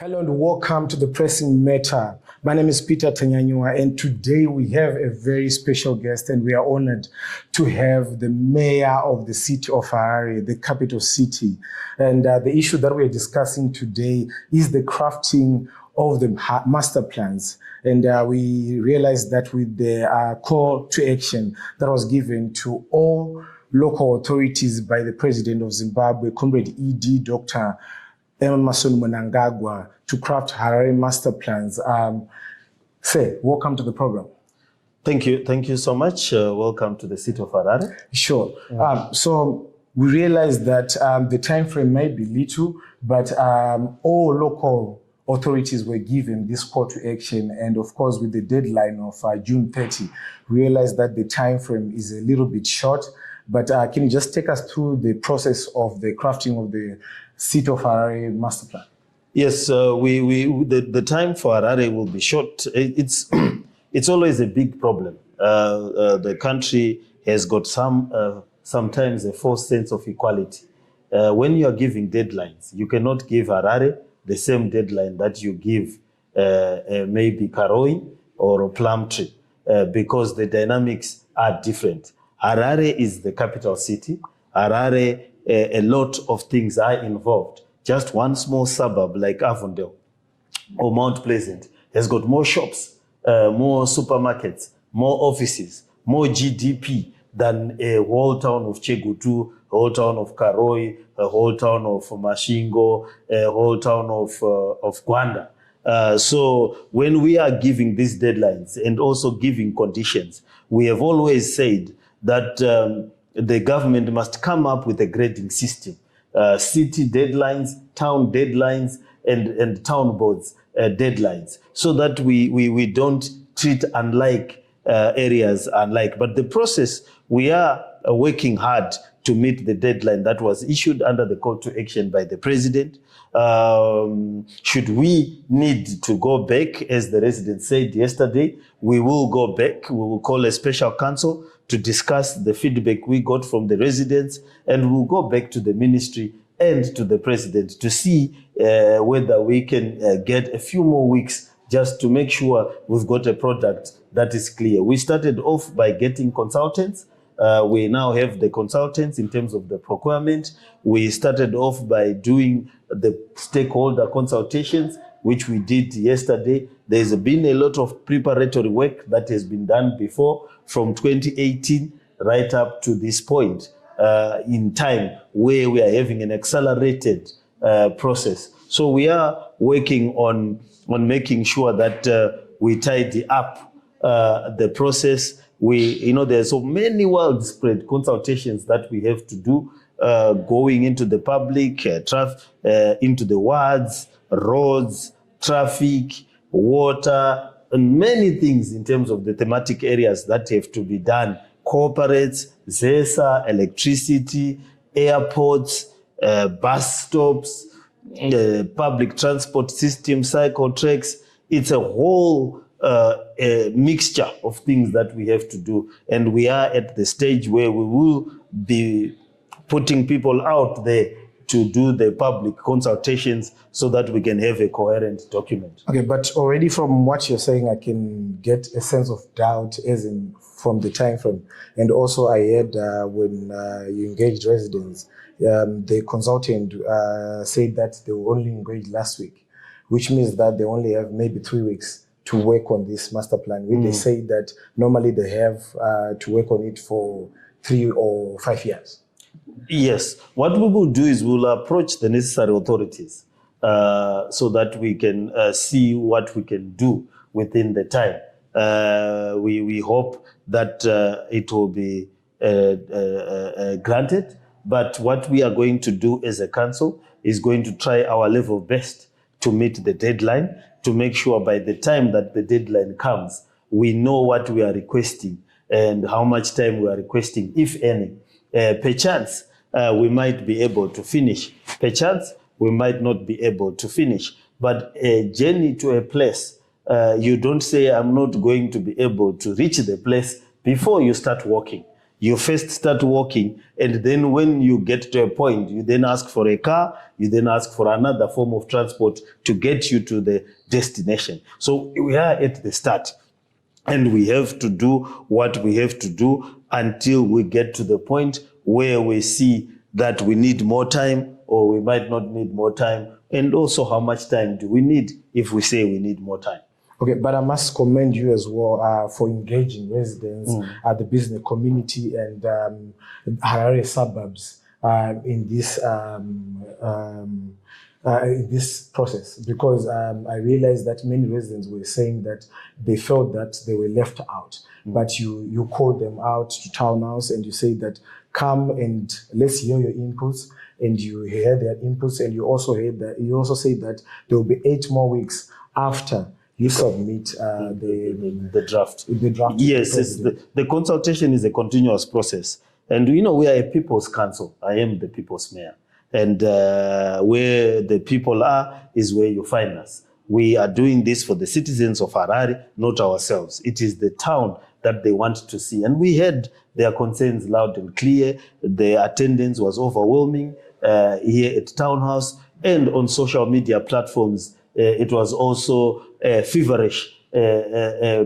Hello and welcome to the Pressing Matter. My name is Peter Tanyanyua, and today we have a very special guest, and we are honored to have the mayor of the city of Harare, the capital city. And the issue that we are discussing today is the crafting of the master plans. And we realized that with the call to action that was given to all local authorities by the president of Zimbabwe, Comrade ED Dr. Emerson Mnangagwa, to craft Harare master plans. Say, welcome to the program. Thank you. Thank you so much. Welcome to the city of Harare. Sure. So we realize that the time frame might be little, but all local authorities were given this call to action. And of course, with the deadline of June 30, we realize that the time frame is a little bit short. But can you just take us through the process of the crafting of the City of Harare master plan? Yes, the time for Harare will be short. It's always a big problem. The country has got sometimes a false sense of equality. When you are giving deadlines, you cannot give Harare the same deadline that you give maybe Karoi or Plumtree because the dynamics are different. Harare is the capital city. Harare, a lot of things are involved. Just one small suburb like Avondale or Mount Pleasant has got more shops, more supermarkets, more offices, more GDP than a whole town of Chegutu, a whole town of Karoi, a whole town of Mashingo, a whole town of Gwanda. So when we are giving these deadlines and also giving conditions, we have always said that the government must come up with a grading system, city deadlines, town deadlines, and town boards deadlines, so that we don't treat unlike areas alike. But the process, we are working hard to meet the deadline that was issued under the call to action by the president. Should we need to go back, as the resident said yesterday, we will go back. We will call a special council to discuss the feedback we got from the residents, and we'll go back to the ministry and to the president to see whether we can get a few more weeks just to make sure we've got a product that is clear. We started off by getting consultants. We now have the consultants in terms of the procurement. We started off by doing the stakeholder consultations, which we did yesterday. There's been a lot of preparatory work that has been done before, from 2018 right up to this point in time, where we are having an accelerated process. So we are working on making sure that we tidy up the process. There's so many widespread consultations that we have to do, going into the public, into the wards, roads, traffic, water, and many things in terms of the thematic areas that have to be done. Corporates, ZESA, electricity, airports, bus stops, public transport system, cycle tracks. It's a whole a mixture of things that we have to do. And we are at the stage where we will be putting people out there to do the public consultations so that we can have a coherent document. Okay, but already from what you're saying, I can get a sense of doubt as in from the time frame. And also I heard when you engaged residents, the consultant said that they were only engaged last week, which means that they only have maybe 3 weeks to work on this master plan. When they say that normally they have to work on it for 3 or 5 years. Yes. What we will do is we'll approach the necessary authorities so that we can see what we can do within the time. We hope that it will be granted. But what we are going to do as a council is going to try our level best to meet the deadline, to make sure by the time that the deadline comes, we know what we are requesting and how much time we are requesting, if any. Perchance, we might be able to finish. Perchance, we might not be able to finish. But a journey to a place, you don't say, I'm not going to be able to reach the place before you start walking. You first start walking, and then when you get to a point, you then ask for a car, you then ask for another form of transport to get you to the destination. So we are at the start, and we have to do what we have to do until we get to the point where we see that we need more time, or we might not need more time, and also how much time do we need if we say we need more time. Okay, but I must commend you as well for engaging residents at the business community and Harare suburbs in this process, because I realized that many residents were saying that they felt that they were left out. But you called them out to townhouse and you say that come and let's hear your inputs, and you hear their inputs, and you also say that there will be 8 more weeks after you submit the draft. The draft. Yes, the consultation is a continuous process. And we are a people's council. I am the people's mayor. And where the people are is where you find us. We are doing this for the citizens of Harare, not ourselves. It is the town that they want to see. And we heard their concerns loud and clear. The attendance was overwhelming here at Town House, and on social media platforms. It was also feverish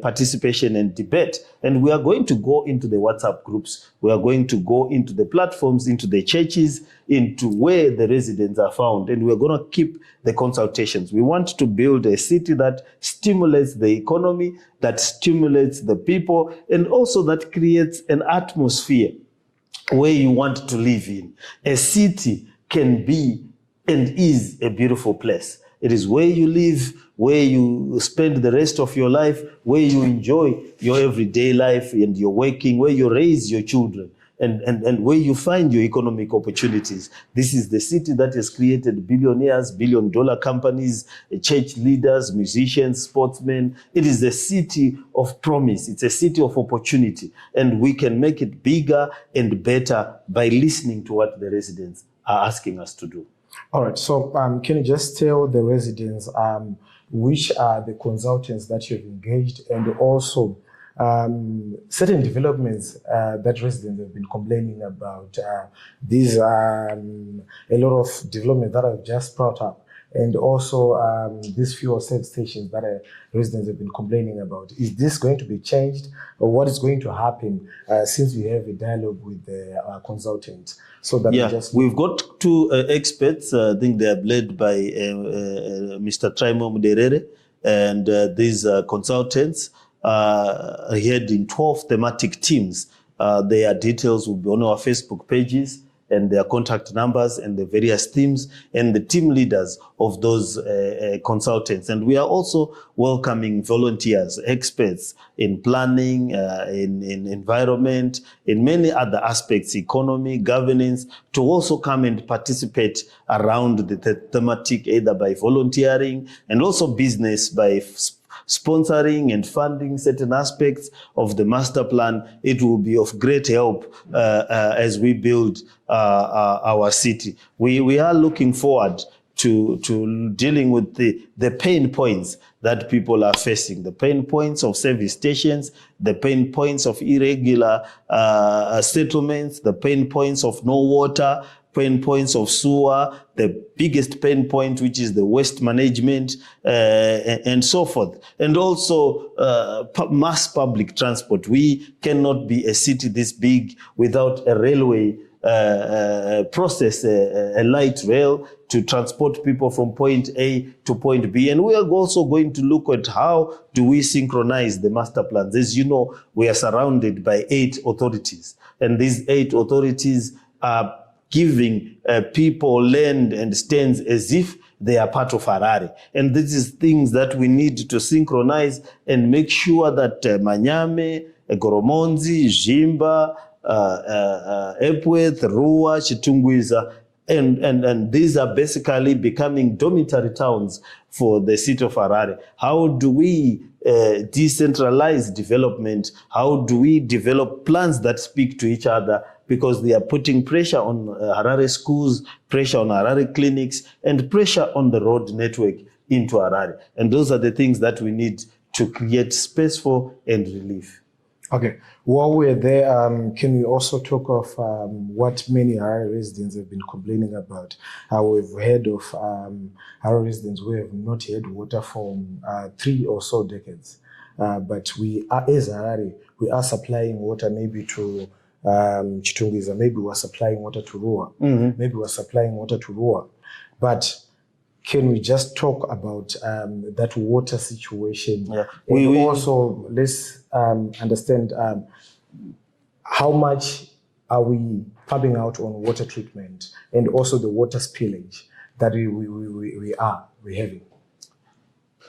participation and debate. And we are going to go into the WhatsApp groups. We are going to go into the platforms, into the churches, into where the residents are found. And we're going to keep the consultations. We want to build a city that stimulates the economy, that stimulates the people, and also that creates an atmosphere where you want to live in. A city can be and is a beautiful place. It is where you live, where you spend the rest of your life, where you enjoy your everyday life and your working, where you raise your children, and where you find your economic opportunities. This is the city that has created billionaires, billion-dollar companies, church leaders, musicians, sportsmen. It is the city of promise. It's a city of opportunity. And we can make it bigger and better by listening to what the residents are asking us to do. All right. So can you just tell the residents which are the consultants that you've engaged, and also certain developments that residents have been complaining about? These are a lot of developments that I've just brought up, and also these fuel service stations that residents have been complaining about. Is this going to be changed, or what is going to happen since we have a dialogue with the consultant? So that we've got 2 experts. I think they are led by Mr. Traimo Muderere, and these consultants are heading 12 thematic teams. Their details will be on our Facebook pages, and their contact numbers and the various teams and the team leaders of those consultants. And we are also welcoming volunteers, experts in planning, in environment, in many other aspects, economy, governance, to also come and participate around the thematic, either by volunteering and also business by sponsoring and funding certain aspects of the master plan. It will be of great help as we build our city. We are looking forward to dealing with the pain points that people are facing, the pain points of service stations, the pain points of irregular settlements, the pain points of no water, pain points of sewer, the biggest pain point, which is the waste management, and so forth. And also mass public transport. We cannot be a city this big without a railway process, a light rail to transport people from point A to point B. And we are also going to look at how do we synchronize the master plans. As you know, we are surrounded by 8 authorities, and these 8 authorities are giving people land and stands as if they are part of Harare. And this is things that we need to synchronize and make sure that Manyame, Goromonzi, Jimba, Epworth, Rua, Chitungwiza, and these are basically becoming dormitory towns for the city of Harare. How do we decentralize development? How do we develop plans that speak to each other? Because they are putting pressure on Harare schools, pressure on Harare clinics, and pressure on the road network into Harare. And those are the things that we need to create space for and relief. Okay. While we're there, can we also talk of what many Harare residents have been complaining about? We've heard of Harare residents who have not had water for 3 or so decades. But we are, as Harare, we are supplying water maybe to Chitungwiza, maybe we're supplying water to Rua, maybe we're supplying water to Rua. But can we just talk about that water situation? Yeah. And also, let's understand how much are we pumping out on water treatment and also the water spillage that we're having.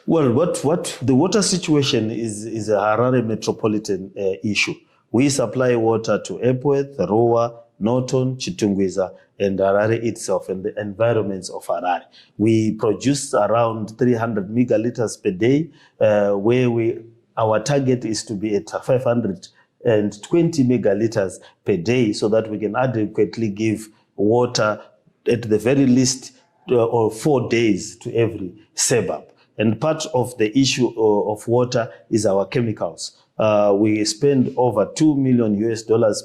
Well, what the water situation is a Harare metropolitan issue. We supply water to Epworth, Rua, Norton, Chitungwiza, and Harare itself and the environments of Harare. We produce around 300 megaliters per day, where our target is to be at 520 megaliters per day, so that we can adequately give water at the very least or 4 days to every suburb. And part of the issue of water is our chemicals. We spend over $2 million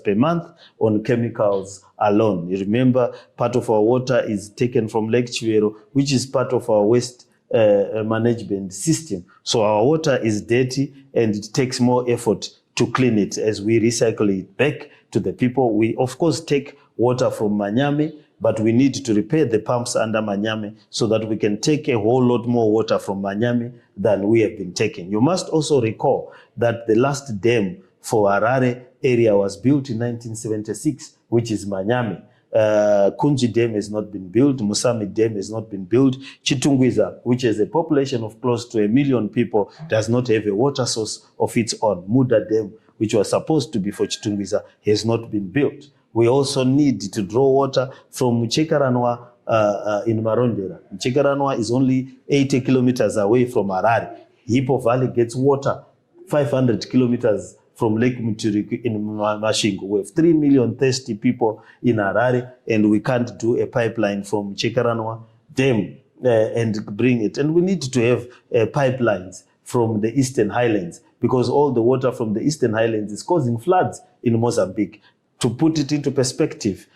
per month on chemicals alone. You remember, part of our water is taken from Lake Chiwero, which is part of our waste management system. So our water is dirty and it takes more effort to clean it as we recycle it back to the people. We, of course, take water from Manyame, but we need to repair the pumps under Manyame so that we can take a whole lot more water from Manyame than we have been taking. You must also recall that the last dam for Harare area was built in 1976, which is Manyame. Kunji Dam has not been built, Musami Dam has not been built, Chitungwiza, which has a population of close to 1 million people, does not have a water source of its own. Muda Dam, which was supposed to be for Chitungwiza, has not been built. We also need to draw water from Chekaranwa in Marondera. Chekaranwa is only 80 kilometers away from Harare. Hippo Valley gets water 500 kilometers from Lake Muturi in Mashingo. We have 3 million thirsty people in Harare, and we can't do a pipeline from Chekaranwa Dam and bring it. And we need to have pipelines from the Eastern Highlands, because all the water from the Eastern Highlands is causing floods in Mozambique. To put it into perspective,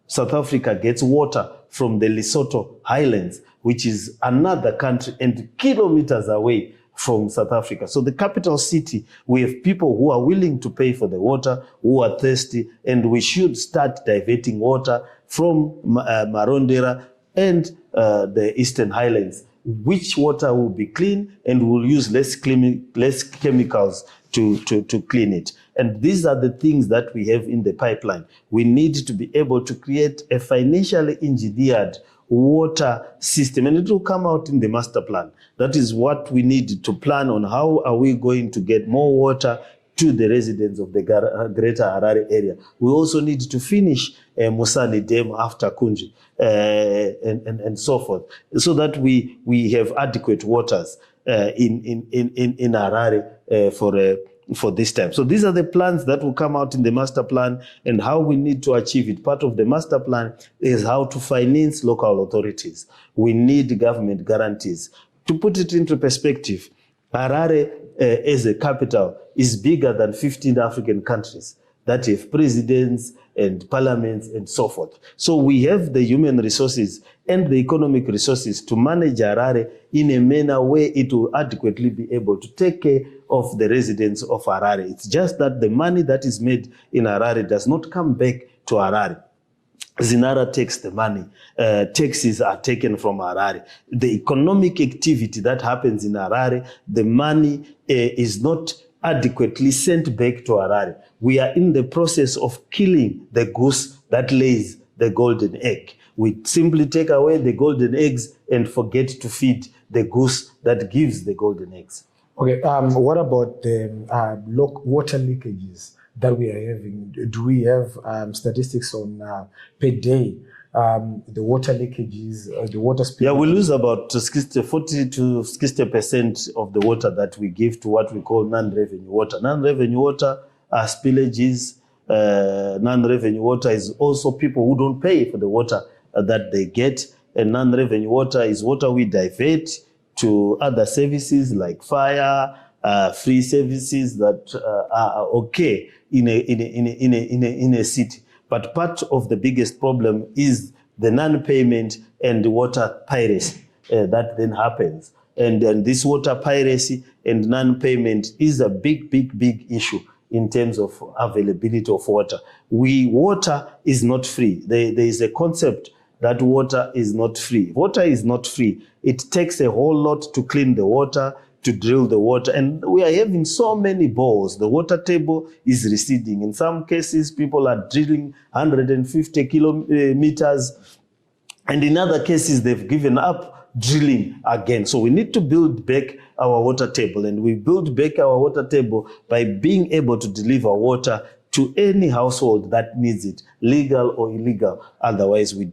South Africa gets water from the Lesotho Highlands, which is another country and kilometers away from South Africa. So the capital city, we have people who are willing to pay for the water, who are thirsty, and we should start diverting water from Marondera and the Eastern Highlands, which water will be clean and will use less chemicals to clean it. And these are the things that we have in the pipeline. We need to be able to create a financially engineered water system, and it will come out in the master plan. That is what we need to plan on. How are we going to get more water to the residents of the greater Harare area? We also need to finish Musani Dam after Kunji and so forth, so that we have adequate waters in Harare for this time. So these are the plans that will come out in the master plan and how we need to achieve it. Part of the master plan is how to finance local authorities. We need government guarantees. To put it into perspective, Harare as a capital is bigger than 15 African countries that have presidents and parliaments and so forth. So we have the human resources and the economic resources to manage Harare in a manner where it will adequately be able to take care of the residents of Harare. It's just that the money that is made in Harare does not come back to Harare. Zinara takes the money. Taxes are taken from Harare. The economic activity that happens in Harare, the money is not adequately sent back to Harare. We are in the process of killing the goose that lays the golden egg. We simply take away the golden eggs and forget to feed the goose that gives the golden eggs. Okay, what about the water leakages that we are having? Do we have statistics on per day, the water leakages, the water spill? Yeah, we lose about 40 to 60% of the water that we give to what we call non-revenue water. Non-revenue water are spillages. Non-revenue water is also people who don't pay for the water that they get. And non-revenue water is water we divert to other services like fire, free services that are okay in a city. But part of the biggest problem is the non-payment and the water piracy that then happens. And this water piracy and non-payment is a big issue in terms of availability of water. Water is not free. There is a concept that water is not free. Water is not free. It takes a whole lot to clean the water, to drill the water. And we are having so many bores. The water table is receding. In some cases, people are drilling 150 kilometers. And in other cases, they've given up drilling again. So we need to build back our water table. And we build back our water table by being able to deliver water to any household that needs it, legal or illegal. Otherwise, we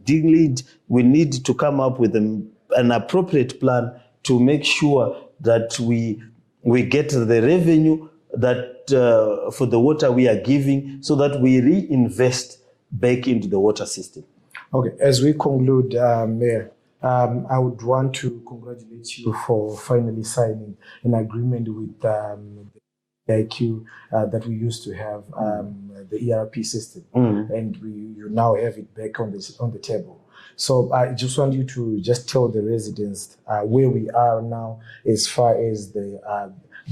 need to come up with an appropriate plan to make sure that we get the revenue that for the water we are giving, so that we reinvest back into the water system. Okay, as we conclude, Mayor, I would want to congratulate you for finally signing an agreement with the IQ that we used to have, the ERP system, and you now have it back on the table. So I just want you to just tell the residents where we are now as far as the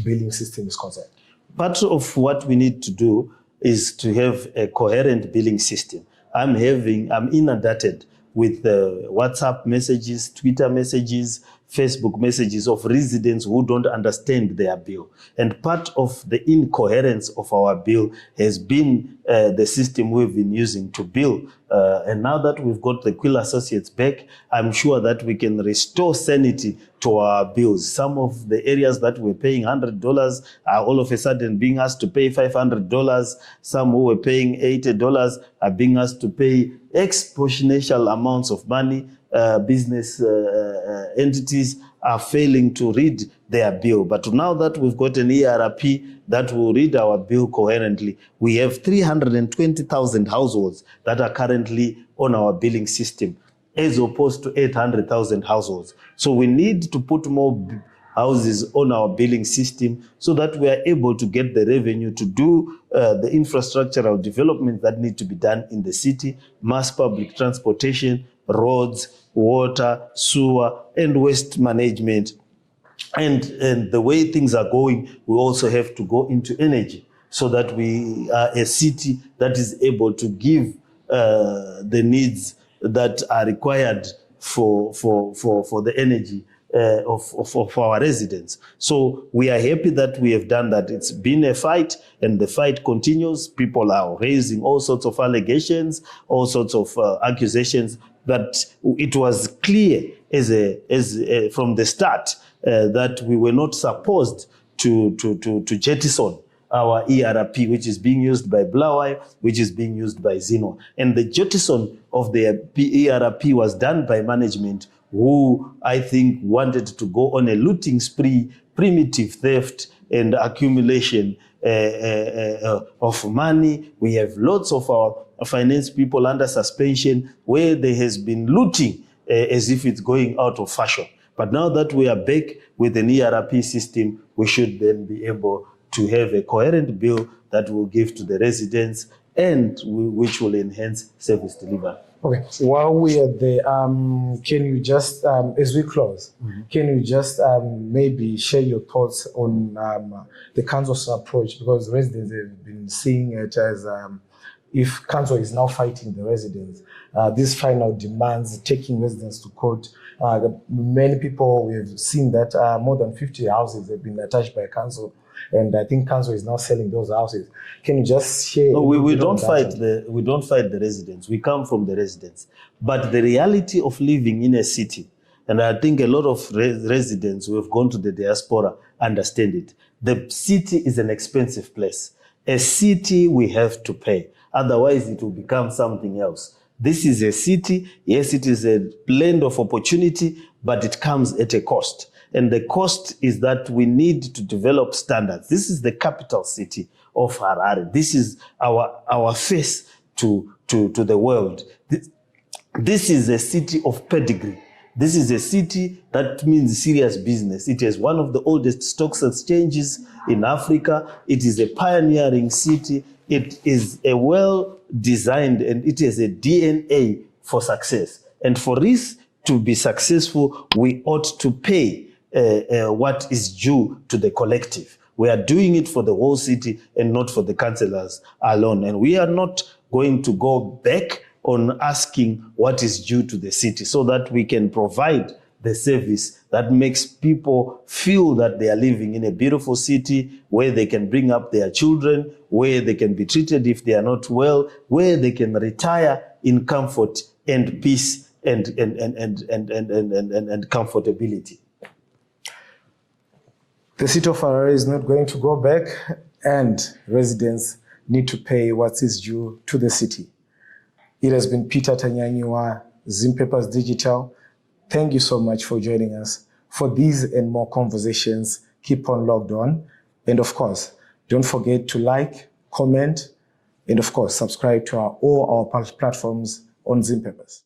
billing system is concerned. Part of what we need to do is to have a coherent billing system. I'm inundated with WhatsApp messages, Twitter messages, Facebook messages of residents who don't understand their bill. And part of the incoherence of our bill has been the system we've been using to bill. And now that we've got the Quill Associates back, I'm sure that we can restore sanity to our bills. Some of the areas that we're paying $100 are all of a sudden being asked to pay $500. Some who were paying $80 are being asked to pay exponential amounts of money. Business entities are failing to read their bill. But now that we've got an ERP that will read our bill coherently, we have 320,000 households that are currently on our billing system, as opposed to 800,000 households. So we need to put more houses on our billing system so that we are able to get the revenue to do the infrastructural development that need to be done in the city, mass public transportation, roads, water, sewer, and waste management. And the way things are going, we also have to go into energy so that we are a city that is able to give the needs that are required for the energy of our residents. So we are happy that we have done that. It's been a fight, and the fight continues. People are raising all sorts of allegations, all sorts of accusations, but it was clear from the start that we were not supposed to jettison our ERP, which is being used by Blaueye, which is being used by Zino. And the jettison of the ERP was done by management, who I think wanted to go on a looting spree, primitive theft and accumulation of money. We have lots of our finance people under suspension where there has been looting as if it's going out of fashion. But now that we are back with an ERP system, we should then be able to have a coherent bill that will give to the residents and which will enhance service delivery. Okay, while we are there, can you just, as we close, can you just maybe share your thoughts on the council's approach? Because residents have been seeing it as if council is now fighting the residents, these final demands, taking residents to court. Many people, we've seen that more than 50 houses have been attached by council, and I think council is now selling those houses. Can you just share? No, we don't fight the residents. We come from the residents. But the reality of living in a city, and I think a lot of residents who have gone to the diaspora understand it. The city is an expensive place. A city we have to pay. Otherwise, it will become something else. This is a city. Yes, it is a blend of opportunity, but it comes at a cost. And the cost is that we need to develop standards. This is the capital city of Harare. This is our face to the world. This is a city of pedigree. This is a city that means serious business. It is one of the oldest stock exchanges in Africa. It is a pioneering city. It is a well-designed, and it is a DNA for success. And for this to be successful, we ought to pay what is due to the collective. We are doing it for the whole city and not for the councillors alone. And we are not going to go back on asking what is due to the city, so that we can provide the service that makes people feel that they are living in a beautiful city where they can bring up their children, where they can be treated if they are not well, where they can retire in comfort and peace and comfortability. The city of Harare is not going to go back, and residents need to pay what is due to the city. It has been Peter Tanyanyua, Zim Papers Digital. Thank you so much for joining us. For these and more conversations, keep on logged on. And of course, don't forget to like, comment, and of course, subscribe to all our platforms on Zim Papers.